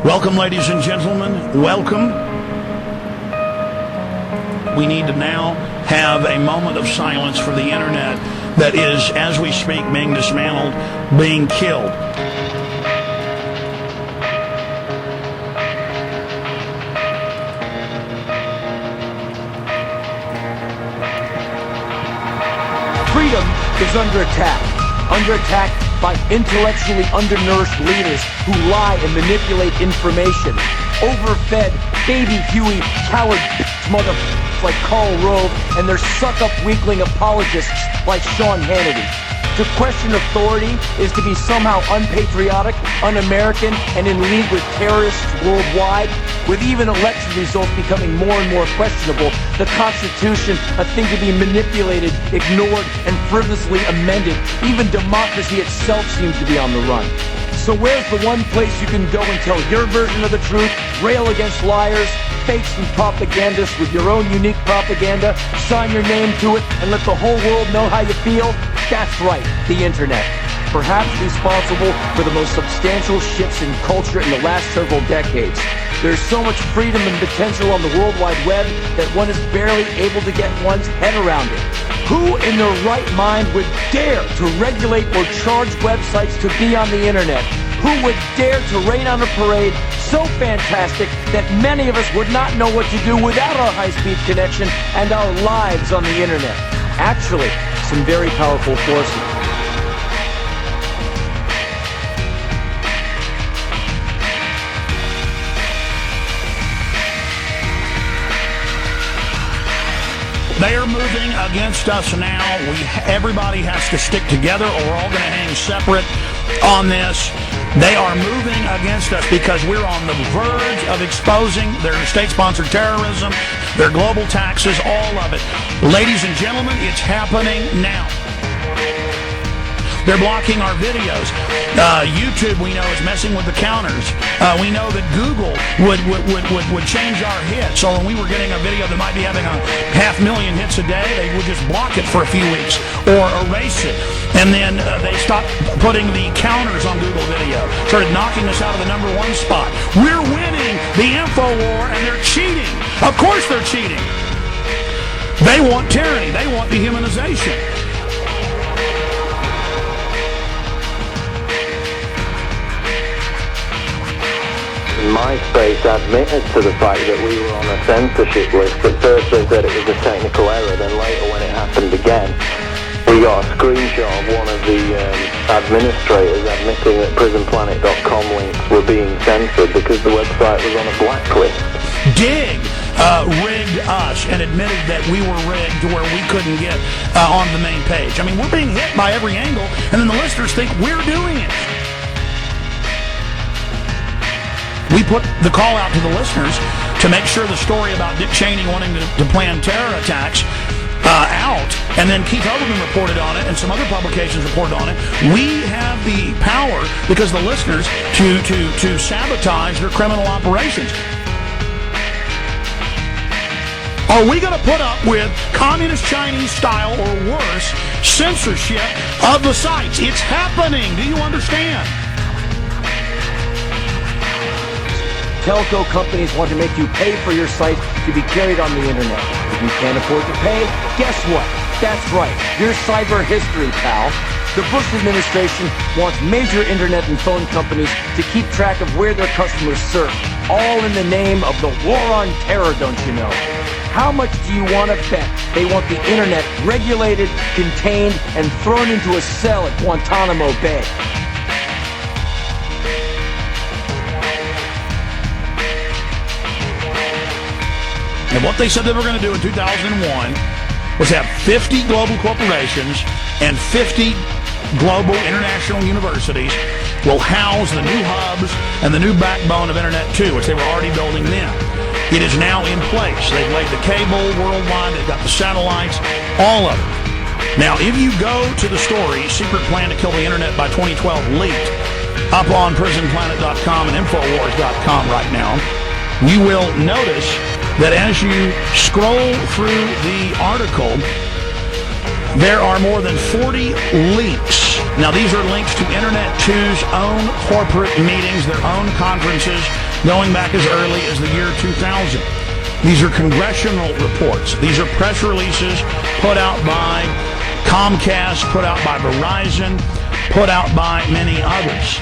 Welcome, ladies and gentlemen. Welcome. We need to now have a moment of silence for the internet that is, as we speak, being dismantled, being killed. Freedom is under attack. Under attack by intellectually undernourished leaders who lie and manipulate information. Overfed, baby Huey, coward mother like Karl Rove, and their suck-up weakling apologists like Sean Hannity. To question authority is to be somehow unpatriotic, un-American, and in league with terrorists worldwide. With even election results becoming more and more questionable, the Constitution a thing to be manipulated, ignored, and frivolously amended, even democracy itself seems to be on the run. So where's the one place you can go and tell your version of the truth, rail against liars, fakes and propagandists with your own unique propaganda, sign your name to it, and let the whole world know how you feel? That's right, the internet. Perhaps responsible for the most substantial shifts in culture in the last several decades. There's so much freedom and potential on the World Wide Web that one is barely able to get one's head around it. Who in their right mind would dare to regulate or charge websites to be on the internet? Who would dare to rain on a parade so fantastic that many of us would not know what to do without our high-speed connection and our lives on the internet? Actually, some very powerful forces. They are moving against us now. Everybody has to stick together or we're all going to hang separate on this. They are moving against us because we're on the verge of exposing their state-sponsored terrorism, their global taxes, all of it. Ladies and gentlemen, it's happening now. They're blocking our videos. YouTube, we know, is messing with the counters. We know that Google would change our hits. So when we were getting a video that might be having 500,000 hits a day, they would just block it for a few weeks or erase it. And then they stopped putting the counters on Google Video. Started knocking us out of the #1 spot. We're winning the info war, and they're cheating. Of course they're cheating. They want tyranny. They want dehumanization. MySpace admitted to the fact that we were on a censorship list. At first they said it was a technical error, then later when it happened again, we got a screenshot of one of the administrators admitting that prisonplanet.com links were being censored because the website was on a blacklist. Dig rigged us and admitted that we were rigged to where we couldn't get on the main page. I mean, we're being hit by every angle, and then the listeners think we're doing it. We put the call out to the listeners to make sure the story about Dick Cheney wanting to plan terror attacks out, and then Keith Olbermann reported on it, and some other publications reported on it. We have the power, because the listeners, to sabotage their criminal operations. Are we going to put up with communist Chinese style or worse censorship of the sites? It's happening. Do you understand? Telco companies want to make you pay for your site to be carried on the internet. If you can't afford to pay, guess what? That's right, your cyber history, pal. The Bush administration wants major internet and phone companies to keep track of where their customers surf, all in the name of the war on terror, don't you know? How much do you want to bet they want the internet regulated, contained, and thrown into a cell at Guantanamo Bay? And what they said they were going to do in 2001 was have 50 global corporations and 50 global international universities will house the new hubs and the new backbone of Internet 2, which they were already building then. It is now in place. They've laid the cable worldwide. They've got the satellites, all of it. Now, if you go to the story, Secret Plan to Kill the Internet by 2012 leaked, up on prisonplanet.com and infowars.com right now, you will notice that as you scroll through the article, there are more than 40 links. Now, these are links to Internet 2's own corporate meetings, their own conferences, going back as early as the year 2000. These are congressional reports. These are press releases put out by Comcast, put out by Verizon, put out by many others.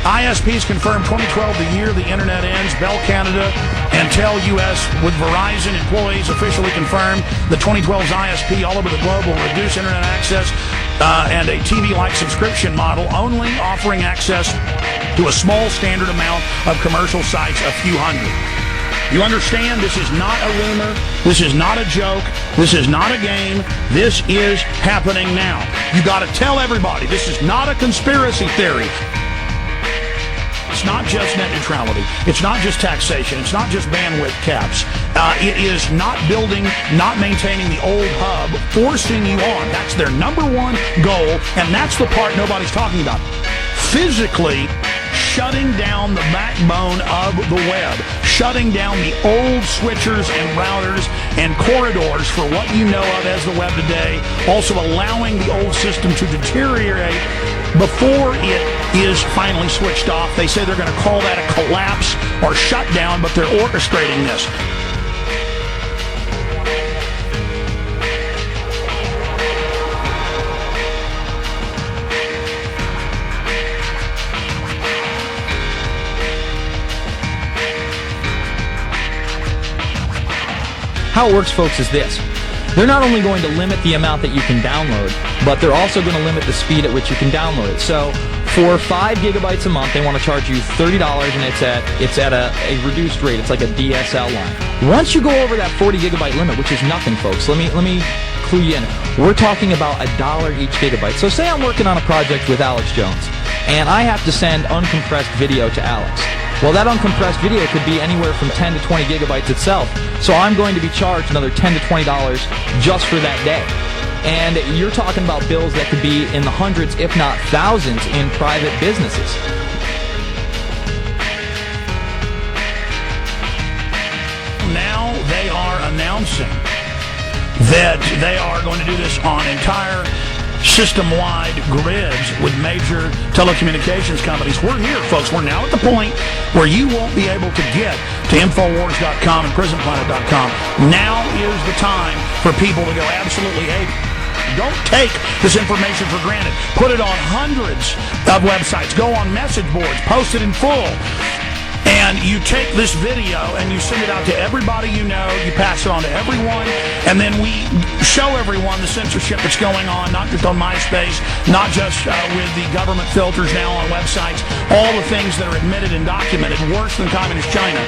ISPs confirmed 2012, the year the internet ends. Bell Canada and Tel US with Verizon employees officially confirmed the 2012's ISP all over the globe will reduce internet access and a TV-like subscription model, only offering access to a small standard amount of commercial sites, a few hundred. You understand? This is not a rumor. This is not a joke. This is not a game. This is happening now. You got to tell everybody this is not a conspiracy theory. It's not just net neutrality. It's not just taxation. It's not just bandwidth caps. It is not building, not maintaining the old hub, forcing you on. That's their number one goal, and that's the part nobody's talking about. Physically shutting down the backbone of the web, shutting down the old switchers and routers and corridors for what you know of as the web today, also allowing the old system to deteriorate before it is finally switched off. They say they're going to call that a collapse or shutdown, but they're orchestrating this. How it works, folks, is this. They're not only going to limit the amount that you can download, but they're also going to limit the speed at which you can download it. So for 5 gigabytes a month, they want to charge you $30, and it's at a reduced rate. It's like a DSL line. Once you go over that 40 gigabyte limit, which is nothing, folks, let me clue you in. We're talking about $1 each gigabyte. So say I'm working on a project with Alex Jones, and I have to send uncompressed video to Alex. Well, that uncompressed video could be anywhere from 10 to 20 gigabytes itself. So I'm going to be charged another $10 to $20 just for that day. And you're talking about bills that could be in the hundreds, if not thousands, in private businesses. Now they are announcing that they are going to do this on entire system-wide grids with major telecommunications companies. We're here, folks. We're now at the point where you won't be able to get to Infowars.com and PrisonPlanet.com. Now is the time for people to go absolutely ape. Don't take this information for granted. Put it on hundreds of websites. Go on message boards. Post it in full. And you take this video and you send it out to everybody you know. You pass it on to everyone. And then we show everyone the censorship that's going on, not just on MySpace, not just with the government filters now on websites, all the things that are admitted and documented, worse than Communist China.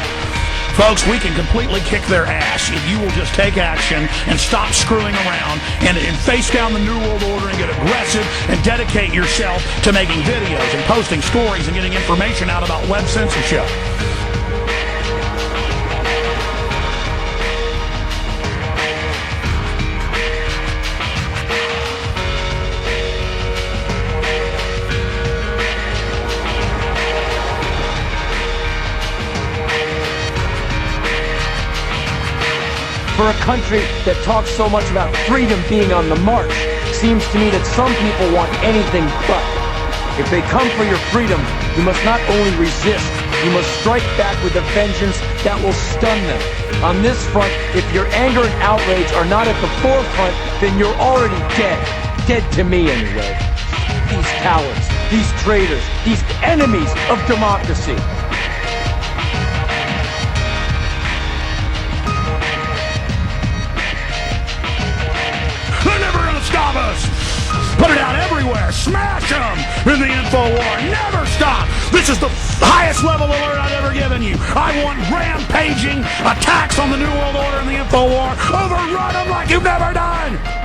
Folks, we can completely kick their ass if you will just take action and stop screwing around and face down the New World Order and get aggressive and dedicate yourself to making videos and posting stories and getting information out about web censorship. For a country that talks so much about freedom being on the march, seems to me that some people want anything but. If they come for your freedom, you must not only resist, you must strike back with a vengeance that will stun them. On this front, if your anger and outrage are not at the forefront, then you're already dead. Dead to me, anyway. These cowards, these traitors, these enemies of democracy. Stop us! Put it out everywhere! Smash them in the info war! Never stop! This is the highest level alert I've ever given you. I want rampaging attacks on the New World Order and the info war. Overrun them like you've never done!